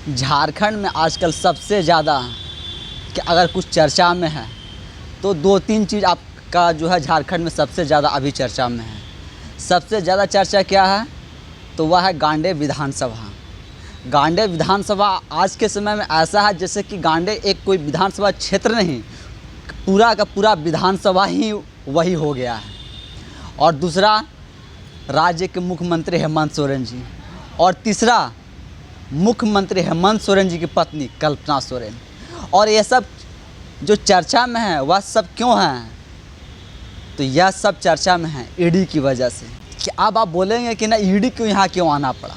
झारखंड में आजकल सबसे ज़्यादा कि अगर कुछ चर्चा में है तो 2-3 चीज़ आपका जो है झारखंड में सबसे ज़्यादा अभी चर्चा में है। सबसे ज़्यादा चर्चा क्या है तो वह है गांडे विधानसभा। गांडे विधानसभा आज के समय में ऐसा है जैसे कि गांडे एक कोई विधानसभा क्षेत्र नहीं, पूरा का पूरा विधानसभा ही वही हो गया है। और दूसरा, राज्य के मुख्यमंत्री हेमंत सोरेन जी, और तीसरा मुख्यमंत्री हेमंत सोरेन जी की पत्नी कल्पना सोरेन। और ये सब जो चर्चा में है वह सब क्यों हैं तो यह सब चर्चा में है ईडी की वजह से। कि अब आप बोलेंगे कि ना ईडी क्यों यहाँ क्यों आना पड़ा।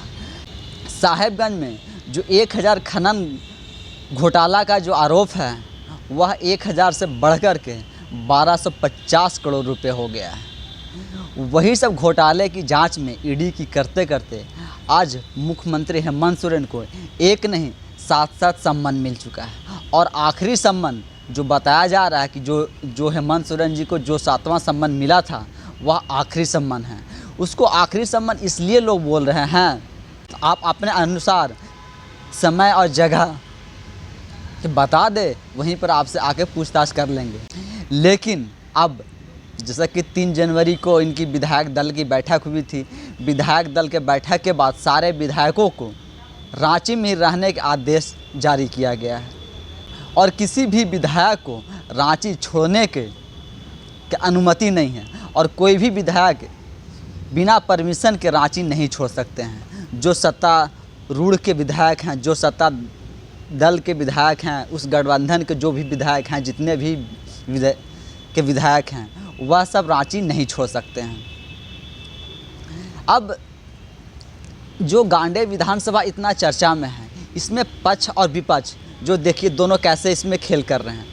साहेबगंज में जो 1000 खनन घोटाला का जो आरोप है वह 1000 से बढ़कर के 1250 करोड़ रुपए हो गया है। वही सब घोटाले की जांच में ईडी की करते करते आज मुख्यमंत्री हेमंत सोरेन को एक नहीं 7 सम्मान मिल चुका है। और आखिरी सम्मान जो बताया जा रहा है कि जो हेमंत सोरेन जी को जो 7वां सम्मान मिला था वह आखिरी सम्मान है। उसको आखिरी सम्मान इसलिए लोग बोल रहे हैं, आप अपने अनुसार समय और जगह बता दे, वहीं पर आपसे आके पूछताछ कर लेंगे। लेकिन अब जैसा कि 3 जनवरी को इनकी विधायक दल की बैठक हुई थी, विधायक दल के बैठक के बाद सारे विधायकों को रांची में रहने का आदेश जारी किया गया है और किसी भी विधायक को रांची छोड़ने के अनुमति नहीं है। और कोई भी विधायक बिना परमिशन के रांची नहीं छोड़ सकते हैं। जो सत्तारूढ़ के विधायक हैं, जो सत्ता दल के विधायक हैं, उस गठबंधन के जो भी विधायक हैं, जितने भी विधायक हैं, वह सब रांची नहीं छोड़ सकते हैं। अब जो गांडे विधानसभा इतना चर्चा में है, इसमें पक्ष और विपक्ष जो देखिए दोनों कैसे इसमें खेल कर रहे हैं।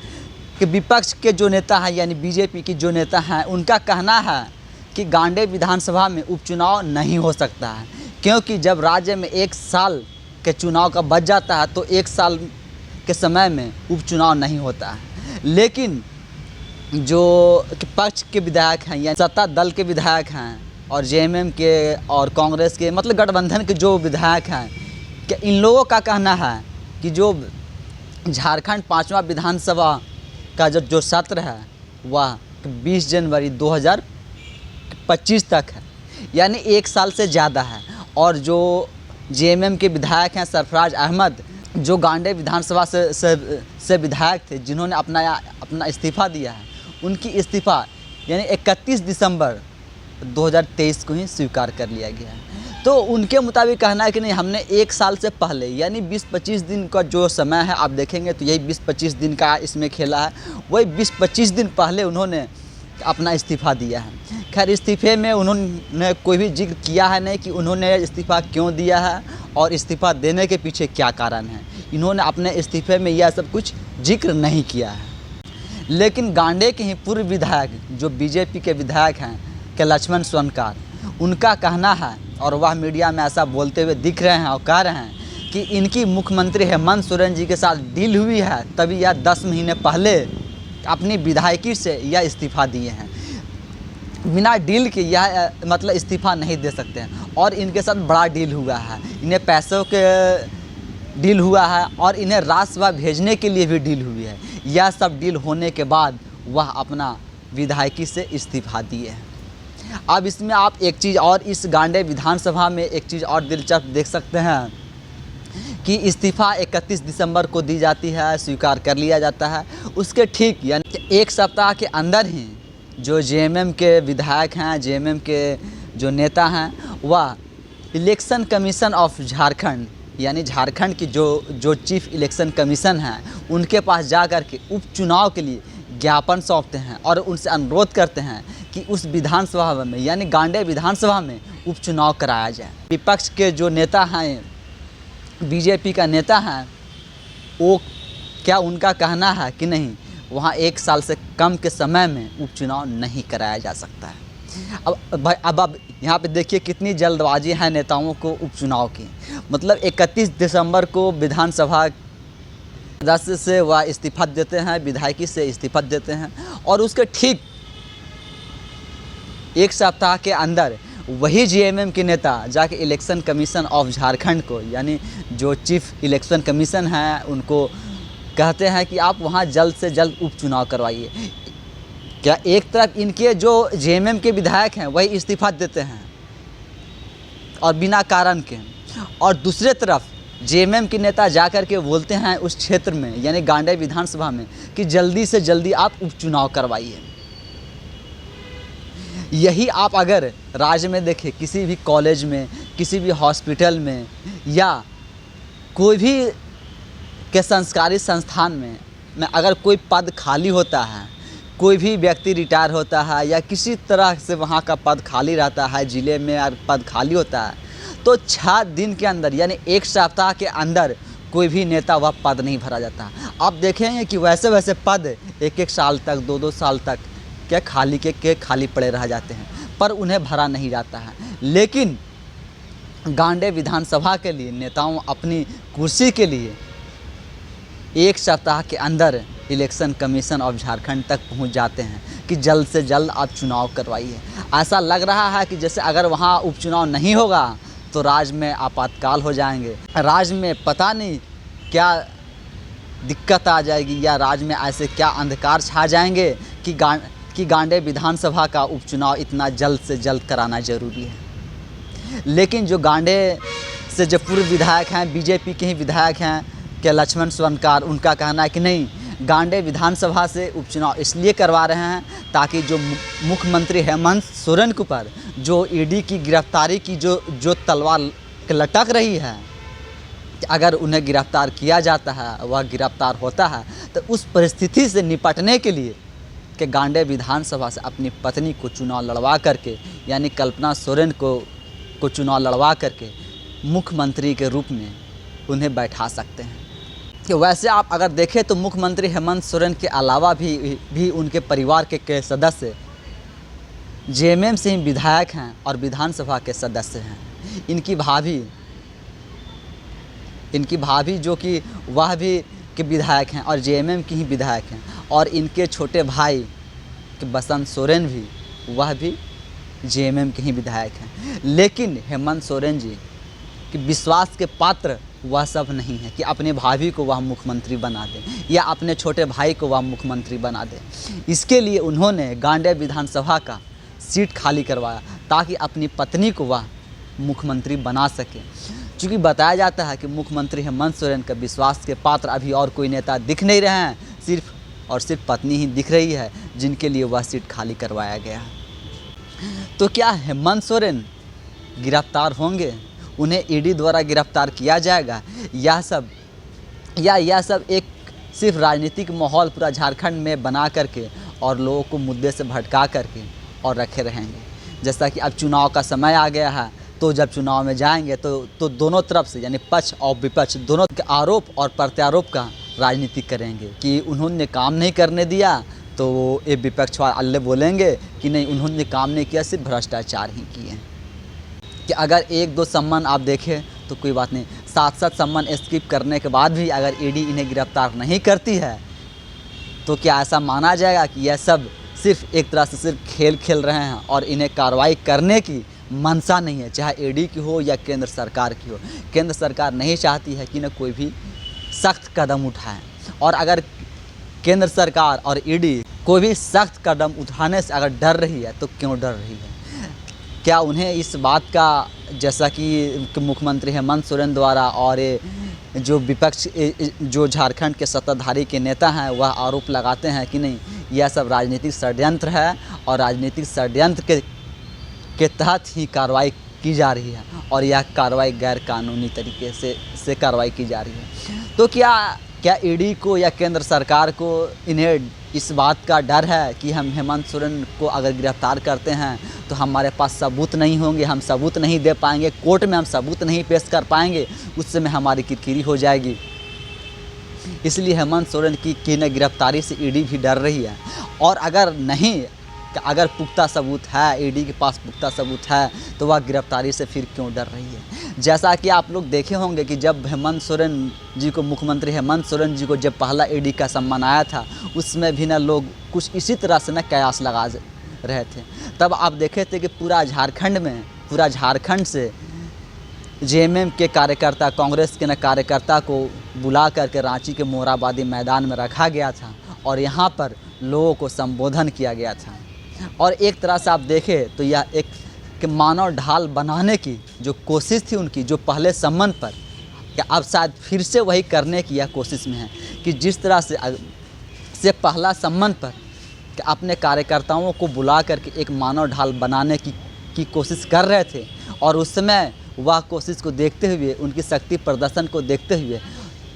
कि विपक्ष के जो नेता हैं यानी बीजेपी की जो नेता हैं, उनका कहना है कि गांडे विधानसभा में उपचुनाव नहीं हो सकता है, क्योंकि जब राज्य में 1 साल के चुनाव का बच जाता है तो 1 साल के समय में उपचुनाव नहीं होता है। लेकिन जो पक्ष के विधायक हैं या सत्ता दल के विधायक हैं और जेएमएम के और कांग्रेस के मतलब गठबंधन के जो विधायक हैं, कि इन लोगों का कहना है कि जो झारखंड 5वां विधानसभा का जो सत्र है वह 20 जनवरी 2025 तक है, यानी 1 साल से ज़्यादा है। और जो जेएमएम के विधायक हैं सरफराज अहमद, जो गांडे विधानसभा से विधायक थे, जिन्होंने अपना इस्तीफ़ा दिया है, उनकी इस्तीफ़ा यानी 31 दिसंबर 2023 को ही स्वीकार कर लिया गया है। तो उनके मुताबिक कहना है कि नहीं, हमने 1 साल से पहले यानी 20-25 दिन का जो समय है, आप देखेंगे तो यही 20-25 दिन का इसमें खेला है, वही 20-25 दिन पहले उन्होंने अपना इस्तीफ़ा दिया है। खैर इस्तीफ़े में उन्होंने कोई भी जिक्र किया है नहीं कि उन्होंने इस्तीफ़ा क्यों दिया है और इस्तीफ़ा देने के पीछे क्या कारण है। इन्होंने अपने इस्तीफ़े में यह सब कुछ जिक्र नहीं किया है। लेकिन गांडे के ही पूर्व विधायक जो बीजेपी के विधायक हैं के लक्ष्मण सोनकार, उनका कहना है और वह मीडिया में ऐसा बोलते हुए दिख रहे हैं और कह रहे हैं कि इनकी मुख्यमंत्री हेमंत सोरेन जी के साथ डील हुई है, तभी यह 10 महीने पहले अपनी विधायकी से यह इस्तीफ़ा दिए हैं। बिना डील के यह मतलब इस्तीफ़ा नहीं दे सकते हैं। और इनके साथ बड़ा डील हुआ है, इन्हें पैसों के डील हुआ है और इन्हें राज्यसभा भेजने के लिए भी डील हुई है। यह सब डील होने के बाद वह अपना विधायकी से इस्तीफ़ा दिए हैं। अब इसमें आप एक चीज़ और इस गांडे विधानसभा में एक चीज़ और दिलचस्प देख सकते हैं कि इस्तीफ़ा 31 दिसंबर को दी जाती है, स्वीकार कर लिया जाता है। उसके ठीक यानी 1 सप्ताह के अंदर ही जो जेएमएम के विधायक हैं, जेएमएम के जो नेता हैं, वह इलेक्शन कमीशन ऑफ झारखंड यानी झारखंड की जो चीफ इलेक्शन कमीशन है, उनके पास जा कर के उपचुनाव के लिए ज्ञापन सौंपते हैं और उनसे अनुरोध करते हैं कि उस विधानसभा में यानी गांडे विधानसभा में उपचुनाव कराया जाए। विपक्ष के जो नेता हैं, बीजेपी का नेता है, वो क्या उनका कहना है कि नहीं, वहाँ 1 साल से कम के समय में उपचुनाव नहीं कराया जा सकता है। अब यहाँ पे देखिए कितनी जल्दबाजी है नेताओं को उपचुनाव की। मतलब 31 दिसंबर को विधानसभा सदस्य से वह इस्तीफ़ा देते हैं, विधायकी से इस्तीफ़ा देते हैं और उसके ठीक 1 सप्ताह के अंदर वही जेएमएम के नेता जाके इलेक्शन कमीशन ऑफ झारखंड को, यानी जो चीफ इलेक्शन कमीशन है, उनको कहते हैं कि आप वहाँ जल्द से जल्द उपचुनाव करवाइए। क्या एक तरफ इनके जो जेएमएम के विधायक हैं वही इस्तीफा देते हैं और बिना कारण के, और दूसरे तरफ जेएमएम के नेता जाकर के बोलते हैं उस क्षेत्र में, यानी गांडे विधानसभा में, कि जल्दी से जल्दी आप उपचुनाव करवाइए। यही आप अगर राज्य में देखें, किसी भी कॉलेज में, किसी भी हॉस्पिटल में, या कोई भी के संस्कारी संस्थान में अगर कोई पद खाली होता है, कोई भी व्यक्ति रिटायर होता है, या किसी तरह से वहाँ का पद खाली रहता है, ज़िले में और पद खाली होता है, तो 6 दिन के अंदर, यानी 1 सप्ताह के अंदर कोई भी नेता वह पद नहीं भरा जाता। आप देखेंगे कि वैसे वैसे पद 1-1 साल तक, 2-2 साल तक क्या खाली पड़े रह जाते हैं, पर उन्हें भरा नहीं जाता है। लेकिन गांडे विधानसभा के लिए नेताओं अपनी कुर्सी के लिए 1 सप्ताह के अंदर इलेक्शन कमीशन ऑफ झारखंड तक पहुंच जाते हैं कि जल्द से जल्द आप चुनाव करवाइए। ऐसा लग रहा है कि जैसे अगर वहां उपचुनाव नहीं होगा तो राज्य में आपातकाल हो जाएंगे, राज्य में पता नहीं क्या दिक्कत आ जाएगी, या राज्य में ऐसे क्या अंधकार छा जाएंगे कि गांडे विधानसभा का उपचुनाव इतना जल्द से जल्द कराना ज़रूरी है। लेकिन जो गांडे से जो पूर्व विधायक हैं, बीजेपी के ही विधायक हैं के लक्ष्मण स्वर्णकार, उनका कहना है कि नहीं, गांडे विधानसभा से उपचुनाव इसलिए करवा रहे हैं ताकि जो मुख्यमंत्री हेमंत सोरेन के ऊपर जो ईडी की गिरफ्तारी की जो तलवार लटक रही है, अगर उन्हें गिरफ्तार किया जाता है, वह गिरफ्तार होता है, तो उस परिस्थिति से निपटने के लिए कि गांडे विधानसभा से अपनी पत्नी को चुनाव लड़वा करके, यानी कल्पना सोरेन को चुनाव लड़वा करके मुख्यमंत्री के रूप में उन्हें बैठा सकते हैं। कि वैसे आप अगर देखें तो मुख्यमंत्री हेमंत सोरेन के अलावा भी उनके परिवार के सदस्य जेएमएम से ही विधायक हैं और विधानसभा के सदस्य हैं। इनकी भाभी जो कि वह भी के विधायक हैं और जेएमएम की ही विधायक हैं, और इनके छोटे भाई के बसंत सोरेन भी, वह भी जेएमएम के ही विधायक हैं। लेकिन हेमंत सोरेन जी कि विश्वास के पात्र वह सब नहीं है कि अपने भाभी को वह मुख्यमंत्री बना दे या अपने छोटे भाई को वह मुख्यमंत्री बना दे। इसके लिए उन्होंने गांडे विधानसभा का सीट खाली करवाया ताकि अपनी पत्नी को वह मुख्यमंत्री बना सके। क्योंकि बताया जाता है कि मुख्यमंत्री हेमंत सोरेन का विश्वास के पात्र अभी और कोई नेता दिख नहीं रहे हैं, सिर्फ और सिर्फ पत्नी ही दिख रही है जिनके लिए वह सीट खाली करवाया गया है। तो क्या हेमंत सोरेन गिरफ्तार होंगे, उन्हें ईडी द्वारा गिरफ्तार किया जाएगा, यह सब एक सिर्फ राजनीतिक माहौल पूरा झारखंड में बना करके और लोगों को मुद्दे से भटका करके और रखे रहेंगे। जैसा कि अब चुनाव का समय आ गया है, तो जब चुनाव में जाएंगे तो दोनों तरफ से, यानी पक्ष और विपक्ष दोनों के आरोप और प्रत्यारोप का राजनीति करेंगे कि उन्होंने काम नहीं करने दिया, तो ये विपक्ष वाले बोलेंगे कि नहीं, उन्होंने काम नहीं किया, सिर्फ भ्रष्टाचार ही किए। कि अगर 1-2 सम्मान आप देखें तो कोई बात नहीं, 7-7 सम्मान स्किप करने के बाद भी अगर ईडी इन्हें गिरफ्तार नहीं करती है तो क्या ऐसा माना जाएगा कि यह सब सिर्फ एक तरह से सिर्फ खेल खेल रहे हैं और इन्हें कार्रवाई करने की मंशा नहीं है, चाहे ईडी की हो या केंद्र सरकार की हो। केंद्र सरकार नहीं चाहती है कि न कोई भी सख्त कदम उठाए, और अगर केंद्र सरकार और ईडी कोई भी सख्त कदम उठाने से अगर डर रही है तो क्यों डर रही है? क्या उन्हें इस बात का, जैसा कि मुख्यमंत्री हेमंत सोरेन द्वारा और जो विपक्ष जो झारखंड के सत्ताधारी के नेता हैं वह आरोप लगाते हैं कि नहीं, यह सब राजनीतिक षड्यंत्र है और राजनीतिक षड्यंत्र के तहत ही कार्रवाई की जा रही है और यह कार्रवाई गैर कानूनी तरीके से कार्रवाई की जा रही है। तो क्या ईडी को या केंद्र सरकार को इन्हें इस बात का डर है कि हम हेमंत सोरेन को अगर गिरफ्तार करते हैं तो हमारे पास सबूत नहीं होंगे, हम सबूत नहीं दे पाएंगे, कोर्ट में हम सबूत नहीं पेश कर पाएंगे, उस समय हमारी किरकिरी हो जाएगी। इसलिए हेमंत सोरेन की न गिरफ्तारी से ईडी भी डर रही है। और अगर पुख्ता सबूत है, ईडी के पास पुख्ता सबूत है, तो वह गिरफ्तारी से फिर क्यों डर रही है? जैसा कि आप लोग देखे होंगे कि जब हेमंत सोरेन जी को, मुख्यमंत्री हेमंत सोरेन जी को जब पहला ईडी का सम्मान आया था, उसमें भी ना लोग कुछ इसी तरह से ना कयास लगा रहे थे। तब आप देखे थे कि पूरा झारखंड में पूरा झारखंड से जेएमएम के कार्यकर्ता, कांग्रेस के न कार्यकर्ता को बुला करके रांची के मोरहाबादी मैदान में रखा गया था और यहाँ पर लोगों को संबोधन किया गया था। और एक तरह से आप देखें तो यह एक कि मानव ढाल बनाने की जो कोशिश थी उनकी, जो पहले संबंध पर, कि अब शायद फिर से वही करने की यह कोशिश में है कि जिस तरह से पहला संबंध पर कि अपने कार्यकर्ताओं को बुला करके एक मानव ढाल बनाने की कोशिश कर रहे थे और उस समय वह कोशिश को देखते हुए, उनकी शक्ति प्रदर्शन को देखते हुए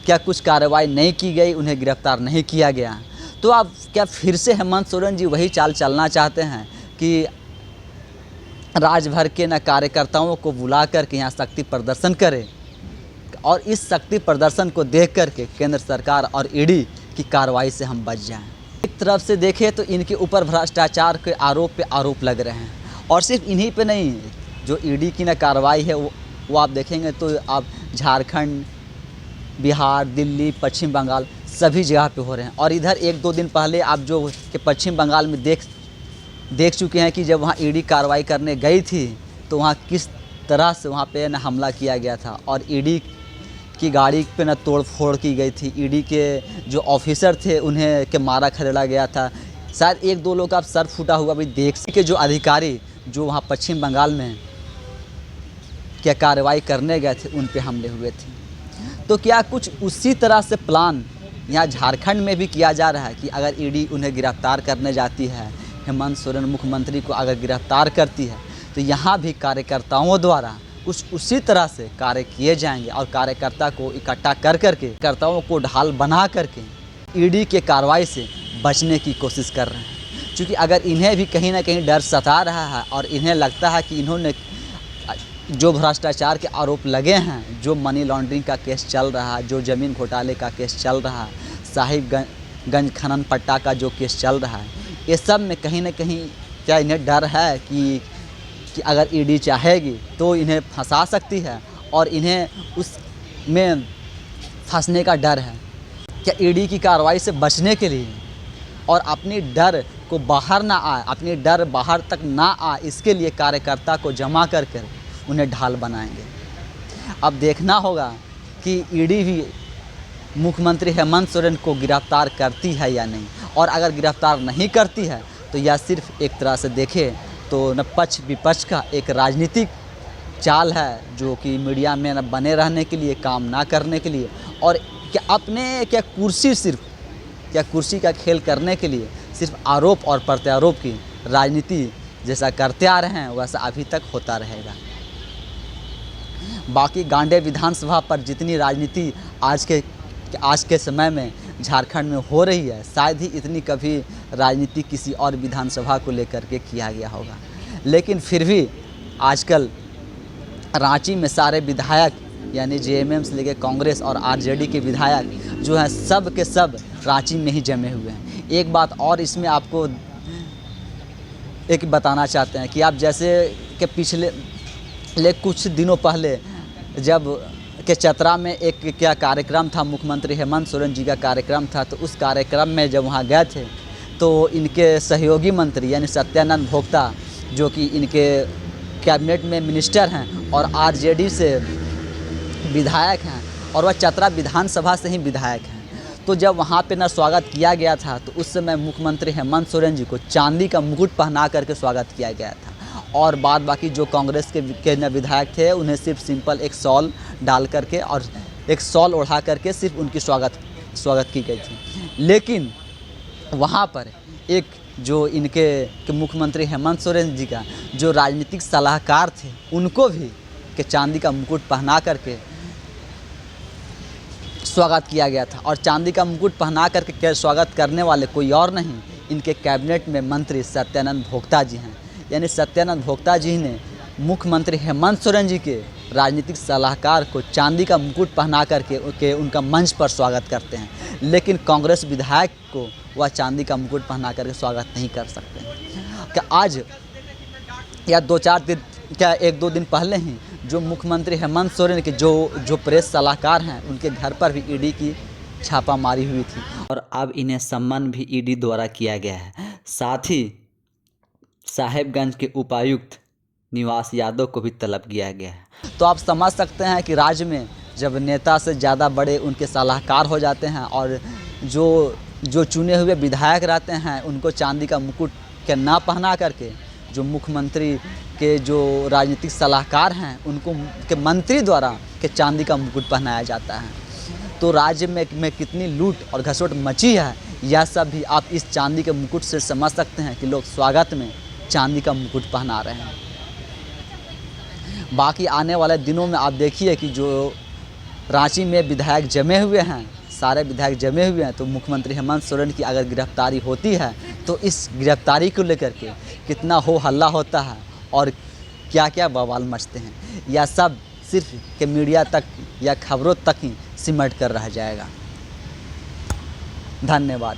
क्या कुछ कार्रवाई नहीं की गई, उन्हें गिरफ्तार नहीं किया गया। तो अब क्या फिर से हेमंत सोरेन जी वही चाल चलना चाहते हैं कि राज्य भर के न कार्यकर्ताओं को बुला करके यहाँ शक्ति प्रदर्शन करें और इस शक्ति प्रदर्शन को देख करके केंद्र सरकार और ईडी की कार्रवाई से हम बच जाएं। एक तरफ से देखें तो इनके ऊपर भ्रष्टाचार के आरोप पे आरोप लग रहे हैं और सिर्फ इन्हीं पे नहीं, जो ईडी की न कार्रवाई है वो आप देखेंगे तो आप झारखंड, बिहार, दिल्ली, पश्चिम बंगाल सभी जगह पे हो रहे हैं। और इधर 1-2 दिन पहले आप जो कि पश्चिम बंगाल में देख चुके हैं कि जब वहाँ ईडी कार्रवाई करने गई थी तो वहाँ किस तरह से वहाँ पे न हमला किया गया था और ईडी की गाड़ी पे न तोड़ फोड़ की गई थी। ईडी के जो ऑफिसर थे उन्हें के मारा खदेड़ा गया था। शायद 1-2 लोग आप सर फूटा हुआ भी देख के जो अधिकारी जो वहाँ पश्चिम बंगाल में क्या कार्रवाई करने गए थे उन पे हमले हुए थे। तो क्या कुछ उसी तरह से प्लान यहाँ झारखंड में भी किया जा रहा है कि अगर ईडी उन्हें गिरफ्तार करने जाती है, हेमंत सोरेन मुख्यमंत्री को अगर गिरफ्तार करती है तो यहाँ भी कार्यकर्ताओं द्वारा कुछ उसी तरह से कार्य किए जाएंगे और कार्यकर्ता को इकट्ठा कर करके कार्यकर्ताओं को ढाल बना करके ईडी के कार्रवाई से बचने की कोशिश कर रहे हैं। क्योंकि अगर इन्हें भी कहीं ना कहीं डर सता रहा है और इन्हें लगता है कि इन्होंने जो भ्रष्टाचार के आरोप लगे हैं, जो मनी लॉन्ड्रिंग का केस चल रहा है, जो ज़मीन घोटाले का केस चल रहा है, साहिबगंज खनन पट्टा का जो केस चल रहा है, ये सब में कहीं ना कहीं क्या इन्हें डर है कि अगर ईडी चाहेगी तो इन्हें फंसा सकती है और इन्हें उसमें फंसने का डर है। क्या ईडी की कार्रवाई से बचने के लिए और अपनी डर को बाहर ना आए, अपनी डर बाहर तक ना आए, इसके लिए कार्यकर्ता को जमा कर उन्हें ढाल बनाएंगे। अब देखना होगा कि ईडी भी मुख्यमंत्री हेमंत सोरेन को गिरफ्तार करती है या नहीं, और अगर गिरफ्तार नहीं करती है तो यह सिर्फ एक तरह से देखें तो न पक्ष विपक्ष का एक राजनीतिक चाल है जो कि मीडिया में न बने रहने के लिए, काम ना करने के लिए, और क्या अपने कुर्सी का खेल करने के लिए सिर्फ आरोप और प्रत्यारोप की राजनीति जैसा करते आ रहे हैं वैसा अभी तक होता रहेगा। बाकी गांडे विधानसभा पर जितनी राजनीति आज के समय में झारखंड में हो रही है, शायद ही इतनी कभी राजनीति किसी और विधानसभा को लेकर के किया गया होगा। लेकिन फिर भी आजकल रांची में सारे विधायक यानी जेएमएम से लेकर कांग्रेस और आरजेडी के विधायक जो हैं सब के सब रांची में ही जमे हुए हैं। एक बात और इसमें आपको एक बताना चाहते हैं कि आप जैसे कि पिछले कुछ दिनों पहले जब के चतरा में एक क्या कार्यक्रम था, मुख्यमंत्री हेमंत सोरेन जी का कार्यक्रम था, तो उस कार्यक्रम में जब वहाँ गए थे तो इनके सहयोगी मंत्री यानी सत्यानंद भोक्ता जो कि इनके कैबिनेट में मिनिस्टर हैं और आरजेडी से विधायक हैं और वह चतरा विधानसभा से ही विधायक हैं, तो जब वहाँ पे ना स्वागत किया गया था तो उस समय मुख्यमंत्री हेमंत सोरेन जी को चांदी का मुकुट पहना करके स्वागत किया गया था और बाद बाकी जो कांग्रेस के विधायक थे उन्हें सिर्फ सिंपल एक शॉल डाल करके और एक शॉल ओढ़ा करके सिर्फ उनकी स्वागत की गई थी। लेकिन वहाँ पर एक जो इनके मुख्यमंत्री हेमंत सोरेन जी का जो राजनीतिक सलाहकार थे उनको भी कि चांदी का मुकुट पहना करके स्वागत किया गया था। और चांदी का मुकुट पहना करके स्वागत करने वाले कोई और नहीं, इनके कैबिनेट में मंत्री सत्यानंद भोक्ता जी हैं। यानी सत्यानंद भोक्ता जी ने मुख्यमंत्री हेमंत सोरेन जी के राजनीतिक सलाहकार को चांदी का मुकुट पहना करके उनका मंच पर स्वागत करते हैं, लेकिन कांग्रेस विधायक को वह चांदी का मुकुट पहना करके स्वागत नहीं कर सकते हैं। क्या आज या 2-4 दिन क्या 1-2 दिन पहले ही जो मुख्यमंत्री हेमंत सोरेन के जो प्रेस सलाहकार हैं उनके घर पर भी ईडी की छापामारी हुई थी और अब इन्हें सम्मान भी ईडी द्वारा किया गया है। साथ ही साहिबगंज के उपायुक्त निवास यादव को भी तलब किया गया है। तो आप समझ सकते हैं कि राज्य में जब नेता से ज़्यादा बड़े उनके सलाहकार हो जाते हैं और जो चुने हुए विधायक रहते हैं उनको चांदी का मुकुट के ना पहना करके जो मुख्यमंत्री के जो राजनीतिक सलाहकार हैं उनको के मंत्री द्वारा के चांदी का मुकुट पहनाया जाता है। तो राज्य में कितनी लूट और घसोट मची है, यह सब भी आप इस चांदी के मुकुट से समझ सकते हैं कि लोग स्वागत में चांदी का मुकुट पहना रहे हैं। बाकी आने वाले दिनों में आप देखिए कि जो रांची में विधायक जमे हुए हैं, सारे विधायक जमे हुए हैं, तो मुख्यमंत्री हेमंत सोरेन की अगर गिरफ्तारी होती है तो इस गिरफ्तारी को लेकर के कितना हो हल्ला होता है और क्या क्या बवाल मचते हैं, यह सब सिर्फ के मीडिया तक या खबरों तक ही सिमट कर रह जाएगा। धन्यवाद।